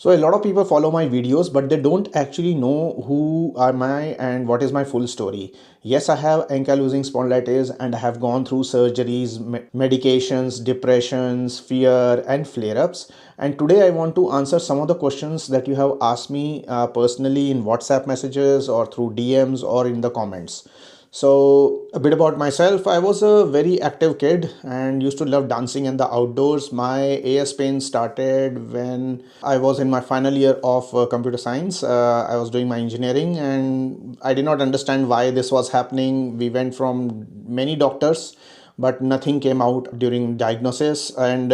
So a lot of people follow my videos, but they don't actually know who am I and what is my full story. Yes, I have ankylosing spondylitis and I have gone through surgeries, medications, depressions, fear and flare-ups. And today I want to answer some of the questions that you have asked me personally in WhatsApp messages or through DMs or in the comments. So, a bit about myself. I was a very active kid and used to love dancing in the outdoors. My AS pain started when I was in my final year of computer science. I was doing my engineering and I did not understand why this was happening. We went from many doctors, but nothing came out during diagnosis. And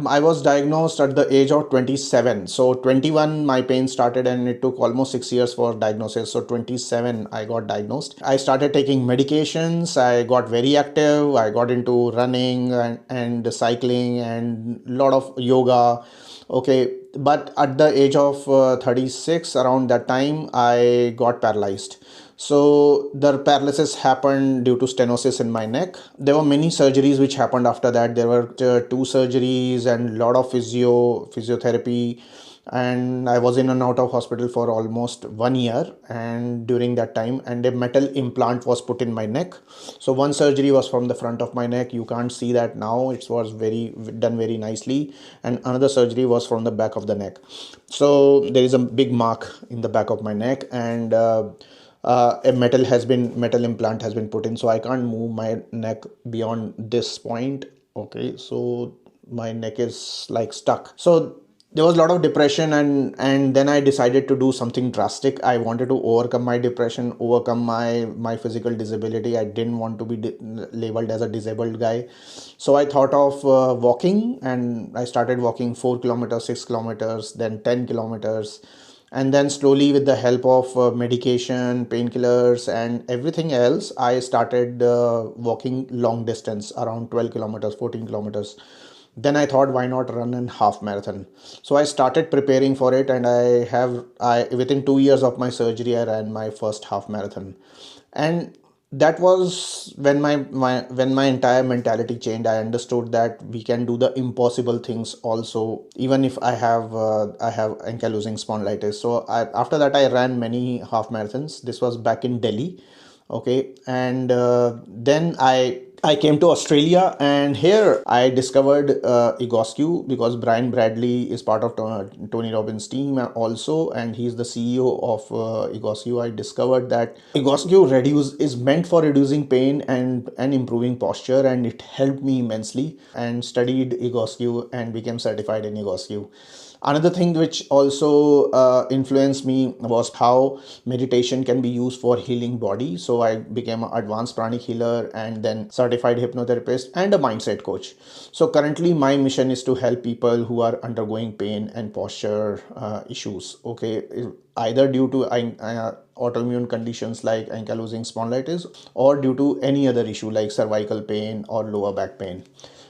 I was diagnosed at the age of 27. So 21 my pain started and it took almost 6 years for diagnosis. So 27 I got diagnosed. I started taking medications. I got very active. I got into running and cycling and a lot of yoga. Okay, but at the age of 36, around that time, I got paralyzed. So the paralysis happened due to stenosis in my neck. There were many surgeries which happened after that. There were two surgeries and a lot of physiotherapy, and I was in and out of hospital for almost 1 year. And during that time, and a metal implant was put in my neck. So one surgery was from the front of my neck. You can't see that now. It was very done very nicely, and another surgery was from the back of the neck. So there is a big mark in the back of my neck, and a metal implant has been put in, so I can't move my neck beyond this point. Okay, so my neck is like stuck. So there was a lot of depression, and then I decided to do something drastic. I wanted to overcome my depression, overcome my physical disability. I didn't want to be labeled as a disabled guy. So I thought of walking, and I started walking 4 kilometers, 6 kilometers, then 10 kilometers. And then slowly, with the help of medication, painkillers and everything else, I started walking long distance, around 12 kilometers, 14 kilometers. Then I thought, why not run a half marathon? So I started preparing for it, and I within 2 years of my surgery, I ran my first half marathon. And that was when my entire mentality changed. I understood that we can do the impossible things also, even if I have ankylosing spondylitis. So after that, I ran many half marathons. This was back in Delhi. Okay, and then I came to Australia, and here I discovered Egoscue, because Brian Bradley is part of Tony Robbins' team also, and he's the CEO of Egoscue. I discovered that Egoscue is meant for reducing pain and improving posture, and it helped me immensely. And studied Egoscue and became certified in Egoscue. Another thing which also influenced me was how meditation can be used for healing body. So I became an advanced pranic healer and then certified hypnotherapist and a mindset coach. So currently my mission is to help people who are undergoing pain and posture issues. Okay, either due to autoimmune conditions like ankylosing spondylitis, or due to any other issue like cervical pain or lower back pain.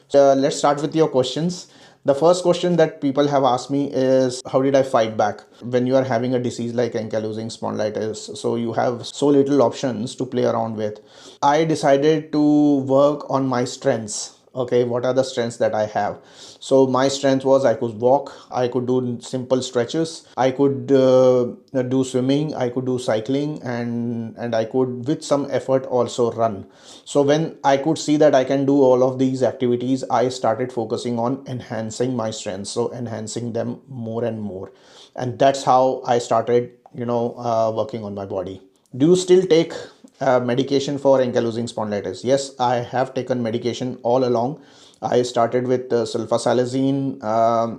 So let's start with your questions. The first question that people have asked me is, how did I fight back when you are having a disease like ankylosing spondylitis? So you have so little options to play around with. I decided to work on my strengths. Okay, what are the strengths that I have? So my strength was, I could walk, I could do simple stretches, I could do swimming, I could do cycling, and I could with some effort also run. So when I could see that I can do all of these activities, I started focusing on enhancing my strengths, so enhancing them more and more. And that's how I started, working on my body. Do you still take medication for ankylosing spondylitis? Yes, I have taken medication all along. I started with sulfasalazine.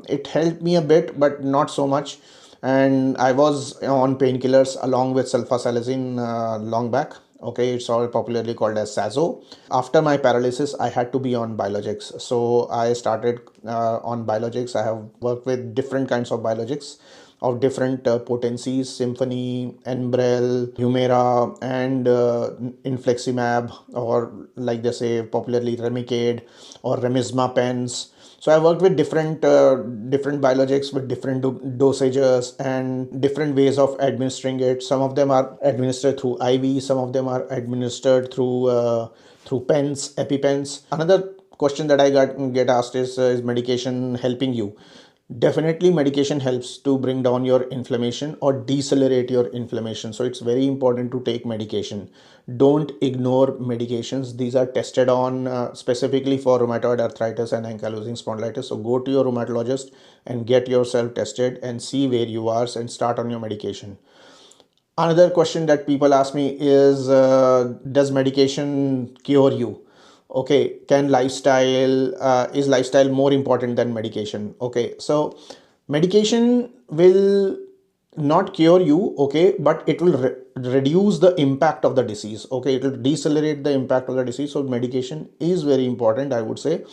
It helped me a bit, but not so much. And I was on painkillers along with sulfasalazine long back. Okay, it's all popularly called as Sazo. After my paralysis, I had to be on biologics. So I started on biologics. I have worked with different kinds of biologics of different potencies: Symphony, Enbrel, Humira, and Infliximab, or like they say popularly Remicade or Remizma pens. So I worked with different biologics with different dosages and different ways of administering it. Some of them are administered through IV, some of them are administered through pens, EpiPens. Another question that I get asked is medication helping you? Definitely, medication helps to bring down your inflammation or decelerate your inflammation. So it's very important to take medication. Don't ignore medications. These are tested on specifically for rheumatoid arthritis and ankylosing spondylitis. So go to your rheumatologist and get yourself tested and see where you are and start on your medication. Another question that people ask me is, does medication cure you? Okay, can lifestyle, is lifestyle more important than medication? Okay, so medication will not cure you, okay, but it will reduce the impact of the disease. Okay, it will decelerate the impact of the disease. So medication is very important, I would say.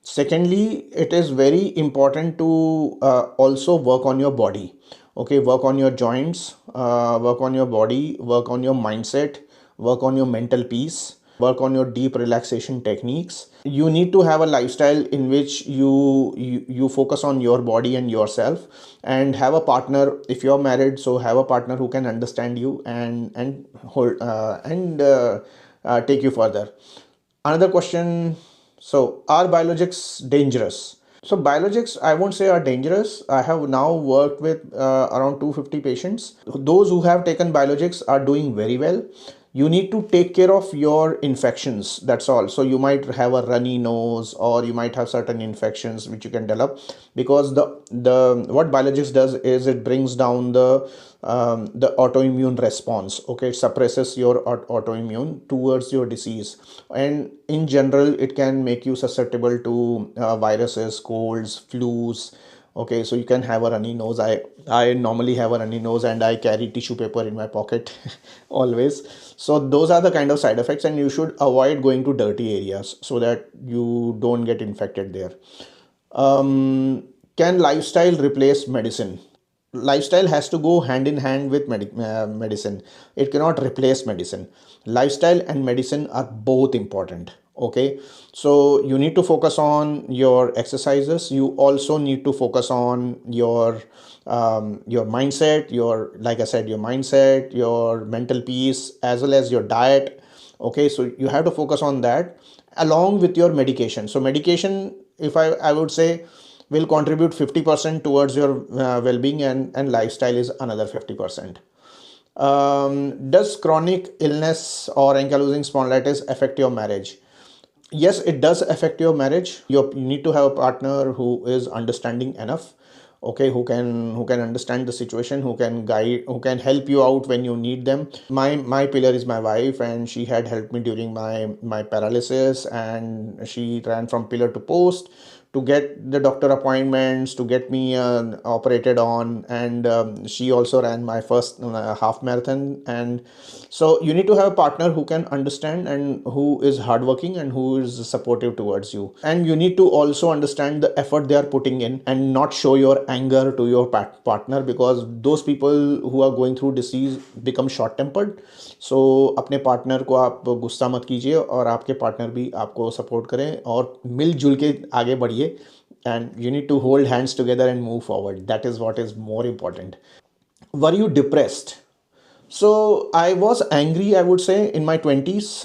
Secondly, it is very important to also work on your body. Okay, work on your joints, work on your body, work on your mindset, work on your mental peace, work on your deep relaxation techniques. You need to have a lifestyle in which you focus on your body and yourself, and have a partner. If you're married, so have a partner who can understand you and hold and take you further. Another question, so are biologics dangerous? So biologics, I won't say are dangerous. I have now worked with around 250 patients. Those who have taken biologics are doing very well. You need to take care of your infections. That's all. So you might have a runny nose, or you might have certain infections which you can develop, because the what biologics does is it brings down the autoimmune response. Okay, it suppresses your autoimmune towards your disease, and in general it can make you susceptible to viruses, colds, flus. Okay, so you can have a runny nose. I normally have a runny nose, and I carry tissue paper in my pocket always. So those are the kind of side effects, and you should avoid going to dirty areas so that you don't get infected there. Can lifestyle replace medicine? Lifestyle has to go hand in hand with medicine. It cannot replace medicine. Lifestyle and medicine are both important. Okay, so you need to focus on your exercises. You also need to focus on your mindset, your, like I said, your mindset, your mental peace, as well as your diet. Okay, so you have to focus on that along with your medication. So medication, if I would say, will contribute 50% towards your well-being, and lifestyle is another 50%. Does chronic illness or ankylosing spondylitis affect your marriage? Yes, it does affect your marriage. You need to have a partner who is understanding enough. Okay, who can understand the situation, who can guide, who can help you out when you need them. My pillar is my wife, and she had helped me during my paralysis, and she ran from pillar to post to get the doctor appointments, to get me operated on, and she also ran my first half marathon. And so you need to have a partner who can understand, and who is hardworking, and who is supportive towards you. And you need to also understand the effort they are putting in, and not show your anger to your partner, because those people who are going through disease become short tempered. So अपने partner को आप गुस्सा मत कीजिए, और आपके partner भी आपको सपोर्ट करें, और मिलजुल के आगे बढ़िए. And you need to hold hands together and move forward. That is what is more important. Were you depressed? So I was angry, I would say, in my 20s.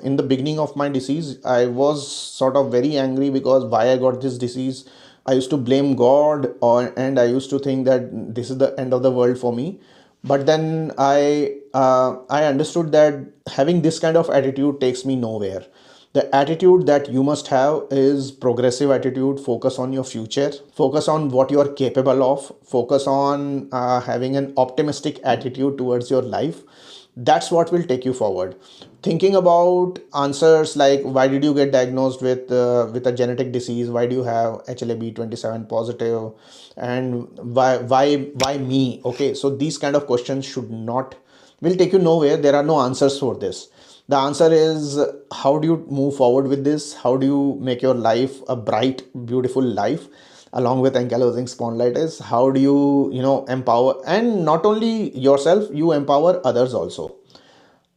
In the beginning of my disease, I was sort of very angry because why I got this disease. I used to blame God, and I used to think that this is the end of the world for me. But then I understood that having this kind of attitude takes me nowhere. The attitude that you must have is progressive attitude. Focus on your future, focus on what you are capable of, focus on having an optimistic attitude towards your life. That's what will take you forward. Thinking about answers like, why did you get diagnosed with a genetic disease, why do you have HLA-B27 positive, and why me? Okay, so these kind of questions should not, will take you nowhere. There are no answers for this. The answer is, how do you move forward with this? How do you make your life a bright, beautiful life along with ankylosing spondylitis? How do you empower, and not only yourself, you empower others also.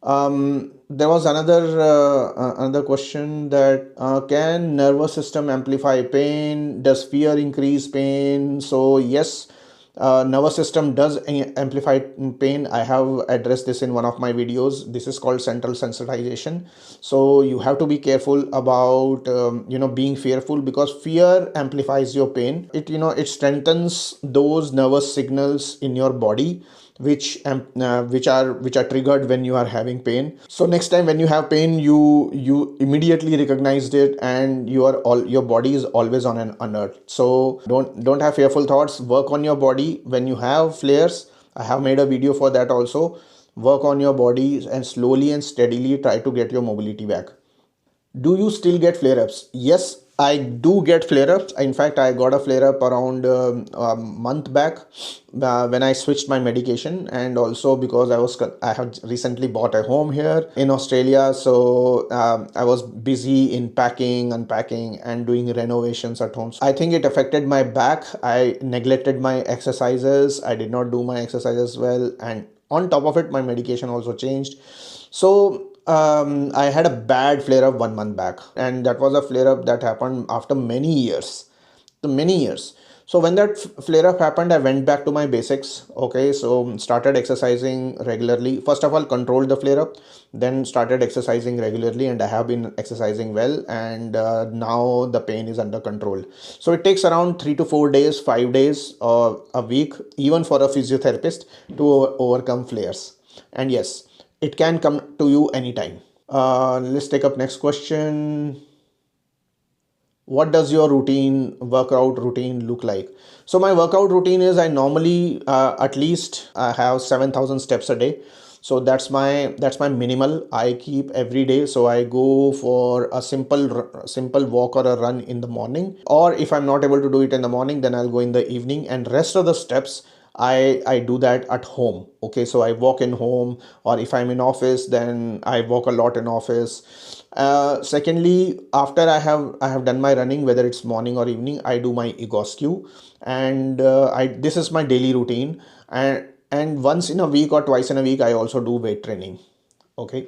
There was another question that can nervous system amplify pain? Does fear increase pain? So yes, Nervous system does amplify pain. I have addressed this in one of my videos. This is called central sensitization. So you have to be careful about being fearful, because fear amplifies your pain. It strengthens those nervous signals in your body which are triggered when you are having pain. So next time when you have pain, you immediately recognized it, and your body is always on an alert. So don't have fearful thoughts. Work on your body when you have flares. I have made a video for that also. Work on your body and slowly and steadily try to get your mobility back. Do you still get flare-ups? Yes, I do get flare-ups. In fact, I got a flare-up around a month back when I switched my medication, and also because I have recently bought a home here in Australia, so I was busy in packing, unpacking, and doing renovations at home. So I think it affected my back. I neglected my exercises. I did not do my exercises well, and on top of it, my medication also changed. So I had a bad flare up 1 month back, and that was a flare up that happened after many years. The many years. So when that flare up happened, I went back to my basics. Okay, so started exercising regularly. First of all, controlled the flare up, then started exercising regularly, and I have been exercising well. And now the pain is under control. So it takes around 3 to 4 days, 5 days, or a week, even for a physiotherapist to overcome flares. And yes, it can come to you anytime. Let's take up next question. What does your workout routine look like? So my workout routine is, I normally at least have 7,000 steps a day. So that's my minimal I keep every day. So I go for a simple walk or a run in the morning, or if I'm not able to do it in the morning, then I'll go in the evening, and rest of the steps I do that at home. Okay, so I walk in home, or if I'm in office, then I walk a lot in office. Secondly, after I have done my running, whether it's morning or evening, I do my egoscue, and I this is my daily routine. And once in a week or twice in a week, I also do weight training. Okay.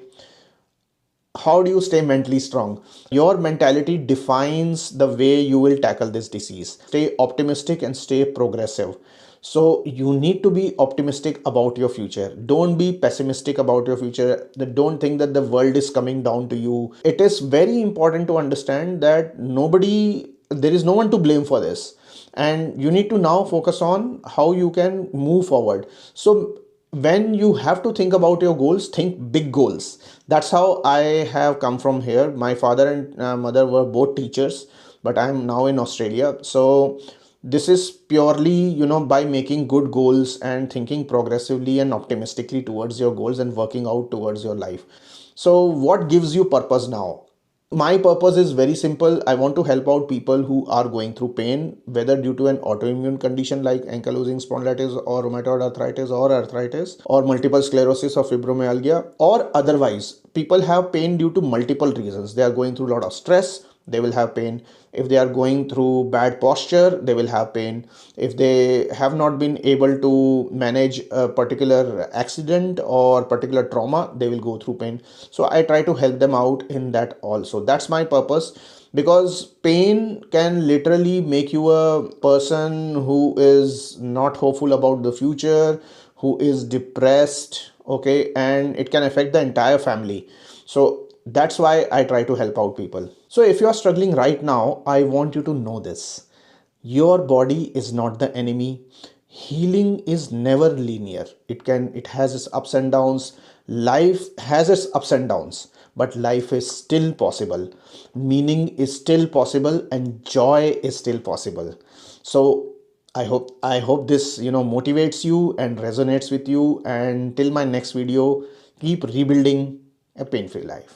How do you stay mentally strong? Your mentality defines the way you will tackle this disease. Stay optimistic and stay progressive. So you need to be optimistic about your future. Don't be pessimistic about your future. Don't think that the world is coming down to you. It is very important to understand that there is no one to blame for this. And you need to now focus on how you can move forward. So when you have to think about your goals, think big goals. That's how I have come from here. My father and mother were both teachers, but I'm now in Australia. So this is purely, by making good goals and thinking progressively and optimistically towards your goals and working out towards your life. So what gives you purpose now? My purpose is very simple. I want to help out people who are going through pain, whether due to an autoimmune condition like ankylosing spondylitis or rheumatoid arthritis or multiple sclerosis or fibromyalgia, or otherwise. People have pain due to multiple reasons. They are going through a lot of stress, they will have pain. If they are going through bad posture, they will have pain. If they have not been able to manage a particular accident or particular trauma, they will go through pain. So I try to help them out in that also. That's my purpose, because pain can literally make you a person who is not hopeful about the future, who is depressed. Okay, and it can affect the entire family. So that's why I try to help out people. So if you are struggling right now, I want you to know this. Your body is not the enemy. Healing is never linear. It has its ups and downs. Life has its ups and downs, but life is still possible. Meaning is still possible, and joy is still possible. So I hope this motivates you and resonates with you. And till my next video, keep rebuilding a pain-free life.